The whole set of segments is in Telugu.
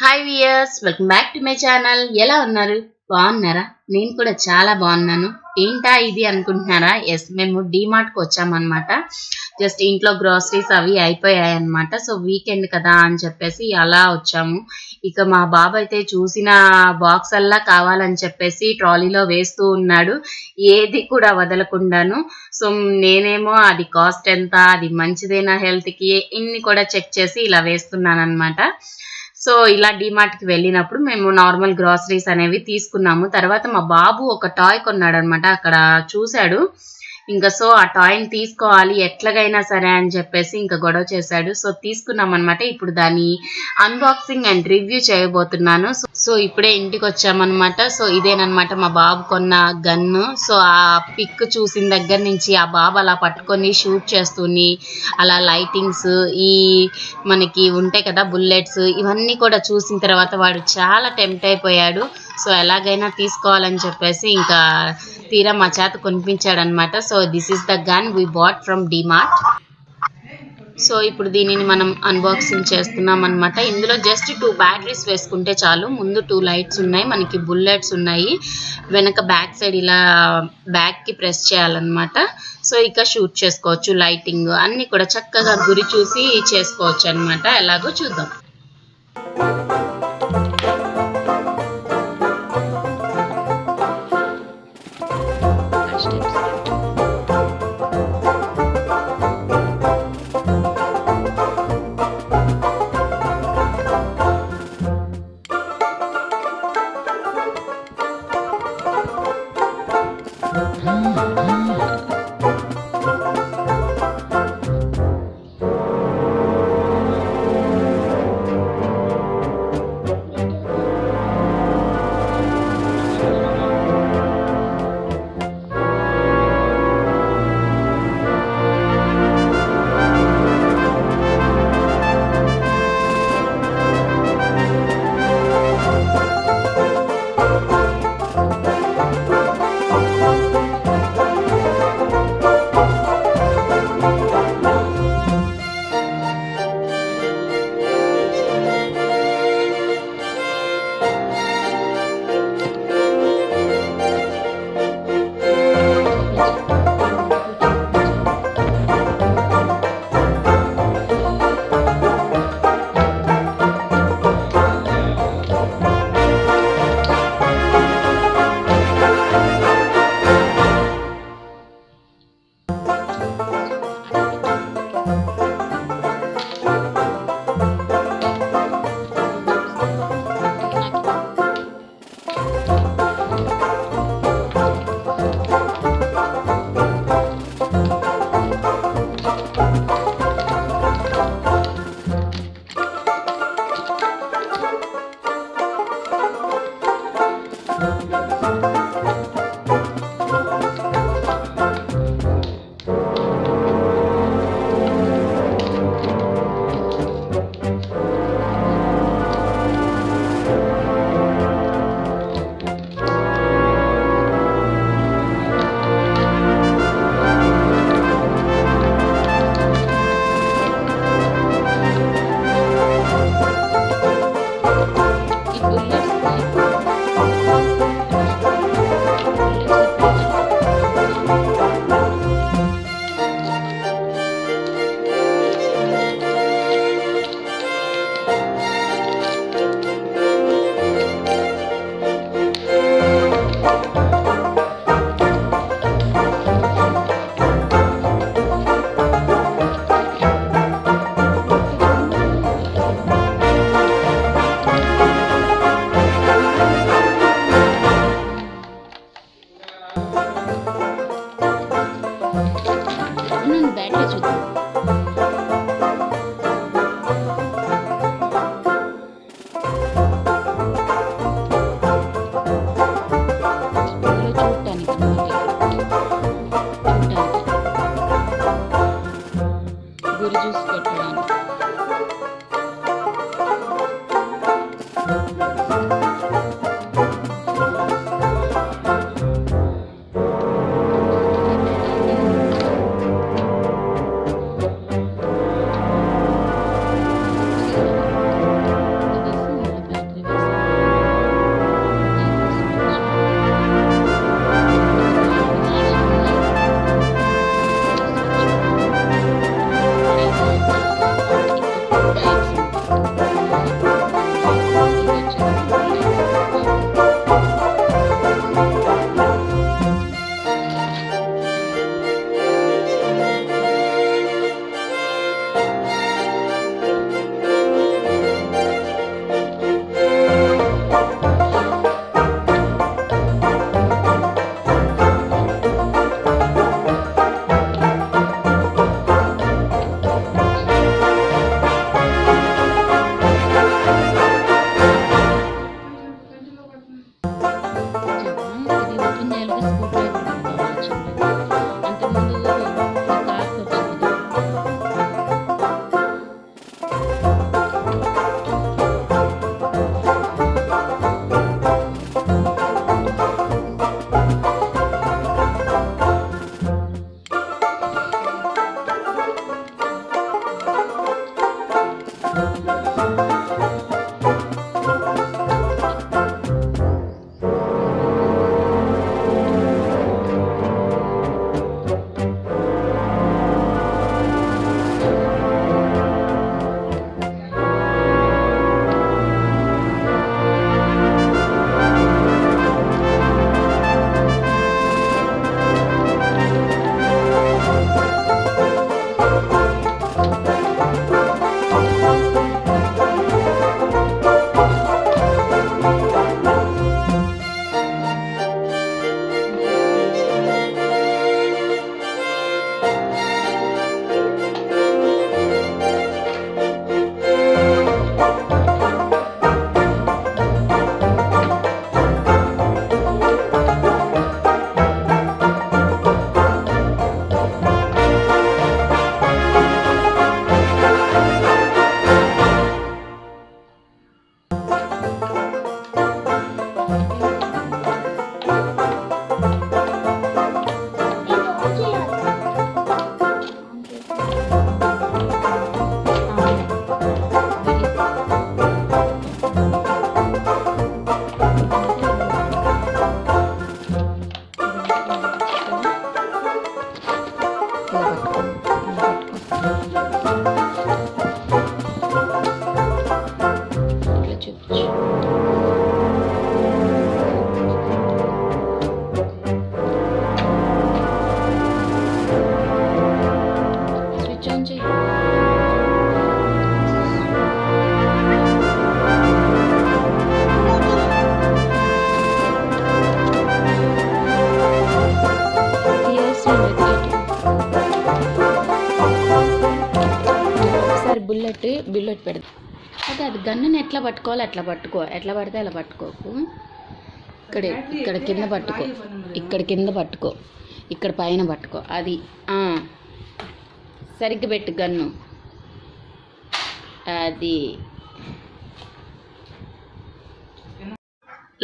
Hi viewers, welcome back to my channel. ఎలా ఉన్నారు? బాగున్నారా? నేను కూడా చాలా బాగున్నాను. ఏంటా ఇది అనుకుంటున్నారా? ఎస్, మేము డీమార్ట్కి వచ్చామన్నమాట. జస్ట్ ఇంట్లో గ్రాసరీస్ అవి అయిపోయాయి అనమాట. సో వీకెండ్ కదా అని చెప్పేసి అలా వచ్చాము. ఇక మా బాబు అయితే చూసిన బాక్స్ అల్లా కావాలని చెప్పేసి ట్రాలీలో వేస్తూ ఉన్నాడు, ఏది కూడా వదలకుండాను. సో నేనేమో అది కాస్ట్ ఎంత, అది మంచిదేనా హెల్త్కి, ఇన్ని కూడా చెక్ చేసి ఇలా వేస్తున్నాను అనమాట. సో ఇలా డీమార్ట్కి వెళ్ళినప్పుడు మేము నార్మల్ గ్రాసరీస్ అనేవి తీసుకున్నాము. తర్వాత మా బాబు ఒక టాయ్ కొన్నాడు అనమాట. అక్కడ చూశాడు, ఇంకా సో ఆ టాయ్ని తీసుకోవాలి ఎట్లాగైనా సరే అని చెప్పేసి ఇంకా గొడవ చేశాడు. సో తీసుకున్నాం అనమాట. ఇప్పుడు దాన్ని అన్బాక్సింగ్ అండ్ రివ్యూ చేయబోతున్నాను. సో ఇప్పుడే ఇంటికి వచ్చామన్నమాట. సో ఇదేనమాట మా బాబు కొన్న గన్ను. సో ఆ పిక్ చూసిన దగ్గర నుంచి ఆ బాబు అలా పట్టుకొని షూట్ చేస్తూని, అలా లైటింగ్స్, ఈ మనకి ఉంటాయి కదా బుల్లెట్స్, ఇవన్నీ కూడా చూసిన తర్వాత వాడు చాలా టెంప్ట్ అయిపోయాడు. సో ఎలాగైనా తీసుకోవాలని చెప్పేసి ఇంకా తీరా మా చేత కొనిపించాడనమాట. So this is the gun we bought from DMart. So ఇప్పుడు దీనిని మనం అన్బాక్సింగ్ చేస్తున్నాం అనమాట. ఇందులో జస్ట్ 2 బ్యాటరీస్ వేసుకుంటే చాలు. ముందు 2 లైట్స్ ఉన్నాయి, మనకి బుల్లెట్స్ ఉన్నాయి, వెనక బ్యాక్ సైడ్ ఇలా బ్యాక్కి ప్రెస్ చేయాలన్నమాట. సో ఇక షూట్ చేసుకోవచ్చు, లైటింగ్ అన్నీ కూడా చక్కగా గురి చూసి చేసుకోవచ్చు అనమాట. ఎలాగో చూద్దాం. బ్యాటరీ చూద్దాం. గురి చూసి కొట్టడానికి గన్నుని ఎట్లా పట్టుకోవాలి అట్లా పట్టుకో, ఎట్లా పడితే అలా పట్టుకోకు. ఇక్కడ కింద పట్టుకో, ఇక్కడ కింద పట్టుకో, ఇక్కడ పైన పట్టుకో. అది సరిగ్గా పెట్టు గన్ను. అది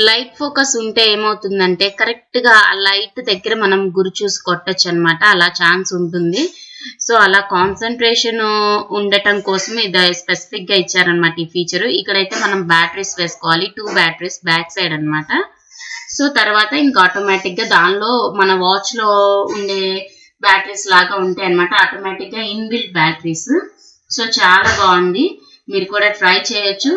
లైట్ ఫోకస్ ఉంటే ఏమవుతుందంటే కరెక్ట్గా ఆ లైట్ దగ్గర మనం గురి చూసి కొట్టచ్చు అనమాట. అలా ఛాన్స్ ఉంటుంది. సో అలా కాన్సన్ట్రేషన్ ఉండటం కోసం ఇది స్పెసిఫిక్గా ఇచ్చారనమాట ఈ ఫీచర్. ఇక్కడైతే మనం బ్యాటరీస్ వేసుకోవాలి, 2 బ్యాటరీస్ బ్యాక్ సైడ్ అనమాట. సో తర్వాత ఇంకా ఆటోమేటిక్గా దానిలో మన వాచ్లో ఉండే బ్యాటరీస్ లాగా ఉంటాయి అనమాట, ఆటోమేటిక్గా ఇన్బిల్ట్ బ్యాటరీస్. సో చాలా బాగుంది, మీరు కూడా ట్రై చేయొచ్చు.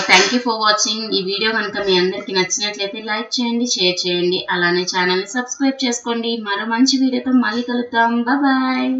Thank you for watching. ఈ వీడియో కనుక మీ అందరికీ నచ్చినట్లయితే లైక్ చేయండి, షేర్ చేయండి, అలానే ఛానల్ని సబ్స్క్రైబ్ చేసుకోండి. మరో మంచి వీడియోతో మళ్ళీ కలుద్దాం. బాయ్.